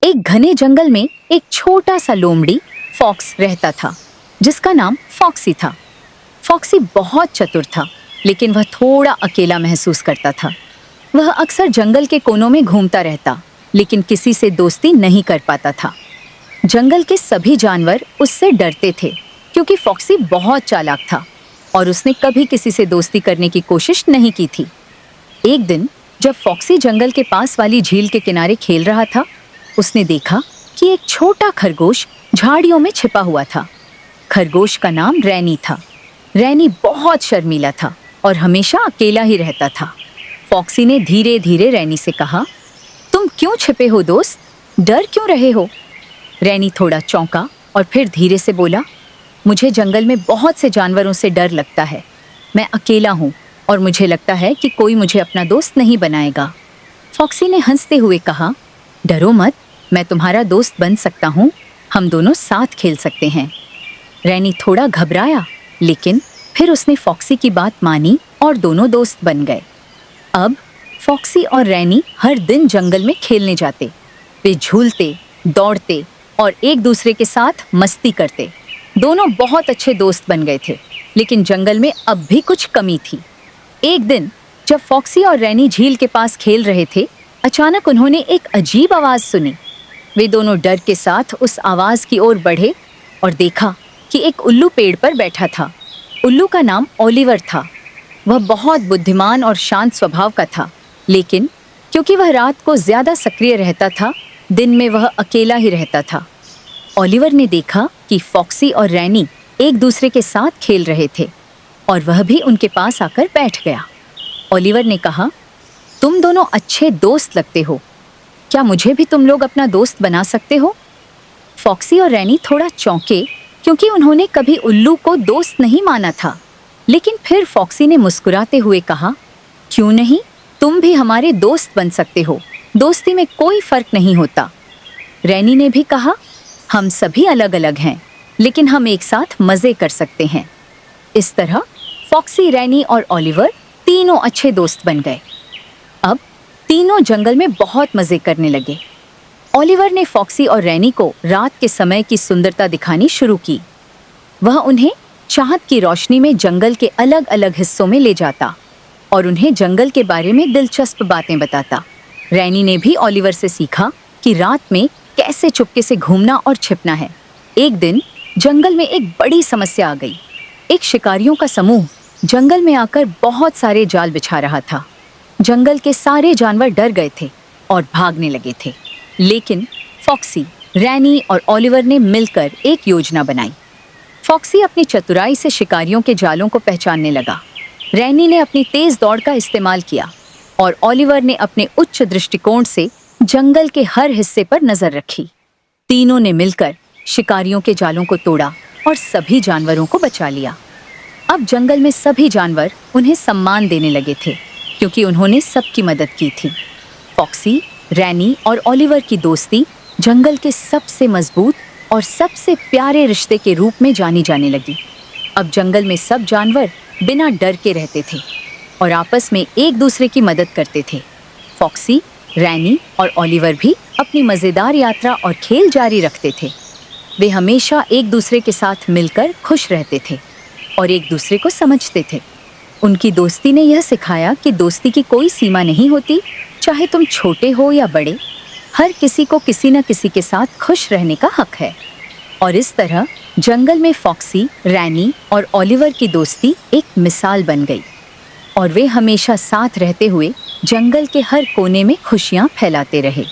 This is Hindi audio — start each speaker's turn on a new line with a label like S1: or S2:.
S1: एक घने जंगल में एक छोटा सा लोमड़ी फॉक्स रहता था, जिसका नाम फॉक्सी था। फॉक्सी बहुत चतुर था, लेकिन वह थोड़ा अकेला महसूस करता था। वह अक्सर जंगल के कोनों में घूमता रहता, लेकिन किसी से दोस्ती नहीं कर पाता था। जंगल के सभी जानवर उससे डरते थे, क्योंकि फॉक्सी बहुत चालाक था और उसने कभी किसी से दोस्ती करने की कोशिश नहीं की थी। एक दिन जब फॉक्सी जंगल के पास वाली झील के किनारे खेल रहा था, उसने देखा कि एक छोटा खरगोश झाड़ियों में छिपा हुआ था। खरगोश का नाम रैनी था। रैनी बहुत शर्मीला था और हमेशा अकेला ही रहता था। फॉक्सी ने धीरे धीरे रैनी से कहा, तुम क्यों छिपे हो दोस्त? डर क्यों रहे हो? रैनी थोड़ा चौंका और फिर धीरे से बोला, मुझे जंगल में बहुत से जानवरों से डर लगता है। मैं अकेला हूँ और मुझे लगता है कि कोई मुझे अपना दोस्त नहीं बनाएगा। फॉक्सी ने हंसते हुए कहा, डरो मत, मैं तुम्हारा दोस्त बन सकता हूँ। हम दोनों साथ खेल सकते हैं। रैनी थोड़ा घबराया, लेकिन फिर उसने फॉक्सी की बात मानी और दोनों दोस्त बन गए। अब फॉक्सी और रैनी हर दिन जंगल में खेलने जाते। वे झूलते, दौड़ते और एक दूसरे के साथ मस्ती करते। दोनों बहुत अच्छे दोस्त बन गए थे, लेकिन जंगल में अब भी कुछ कमी थी। एक दिन जब फॉक्सी और रैनी झील के पास खेल रहे थे, अचानक उन्होंने एक अजीब आवाज सुनी। वे दोनों डर के साथ उस आवाज की ओर बढ़े और देखा कि एक उल्लू पेड़ पर बैठा था। उल्लू का नाम ओलिवर था। वह बहुत बुद्धिमान और शांत स्वभाव का था, लेकिन क्योंकि वह रात को ज्यादा सक्रिय रहता था, दिन में वह अकेला ही रहता था। ओलिवर ने देखा कि फॉक्सी और रैनी एक दूसरे के साथ खेल रहे थे और वह भी उनके पास आकर बैठ गया। ओलिवर ने कहा, तुम दोनों अच्छे दोस्त लगते हो। क्या मुझे भी तुम लोग अपना दोस्त बना सकते हो? फॉक्सी और रैनी थोड़ा चौंके, क्योंकि उन्होंने कभी उल्लू को दोस्त नहीं माना था। लेकिन फिर फॉक्सी ने मुस्कुराते हुए कहा, क्यों नहीं, तुम भी हमारे दोस्त बन सकते हो। दोस्ती में कोई फर्क नहीं होता। रैनी ने भी कहा, हम सभी अलग अलग हैं, लेकिन हम एक साथ मजे कर सकते हैं। इस तरह फॉक्सी, रैनी और ओलिवर तीनों अच्छे दोस्त बन गए। अब तीनों जंगल में बहुत मजे करने लगे। ओलिवर ने फॉक्सी और रैनी को रात के समय की सुंदरता दिखानी शुरू की। वह उन्हें चाँद की रोशनी में जंगल के अलग अलग हिस्सों में ले जाता और उन्हें जंगल के बारे में दिलचस्प बातें बताता। रैनी ने भी ओलिवर से सीखा कि रात में कैसे चुपके से घूमना और छिपना है। एक दिन जंगल में एक बड़ी समस्या आ गई। एक शिकारियों का समूह जंगल में आकर बहुत सारे जाल बिछा रहा था। जंगल के सारे जानवर डर गए थे और भागने लगे थे, लेकिन फॉक्सी, रैनी और ओलिवर ने मिलकर एक योजना बनाई। फॉक्सी अपनी चतुराई से शिकारियों के जालों को पहचानने लगा। रैनी ने अपनी तेज दौड़ का इस्तेमाल किया और ओलिवर ने अपने उच्च दृष्टिकोण से जंगल के हर हिस्से पर नजर रखी। तीनों ने मिलकर शिकारियों के जालों को तोड़ा और सभी जानवरों को बचा लिया। अब जंगल में सभी जानवर उन्हें सम्मान देने लगे थे, क्योंकि उन्होंने सबकी मदद की थी। फॉक्सी, रैनी और ओलिवर की दोस्ती जंगल के सबसे मजबूत और सबसे प्यारे रिश्ते के रूप में जानी जाने लगी। अब जंगल में सब जानवर बिना डर के रहते थे और आपस में एक दूसरे की मदद करते थे। फॉक्सी, रैनी और ओलिवर भी अपनी मज़ेदार यात्रा और खेल जारी रखते थे। वे हमेशा एक दूसरे के साथ मिलकर खुश रहते थे और एक दूसरे को समझते थे। उनकी दोस्ती ने यह सिखाया कि दोस्ती की कोई सीमा नहीं होती, चाहे तुम छोटे हो या बड़े, हर किसी को किसी न किसी के साथ खुश रहने का हक है। और इस तरह जंगल में फॉक्सी, रैनी और ओलिवर की दोस्ती एक मिसाल बन गई और वे हमेशा साथ रहते हुए जंगल के हर कोने में खुशियां फैलाते रहे।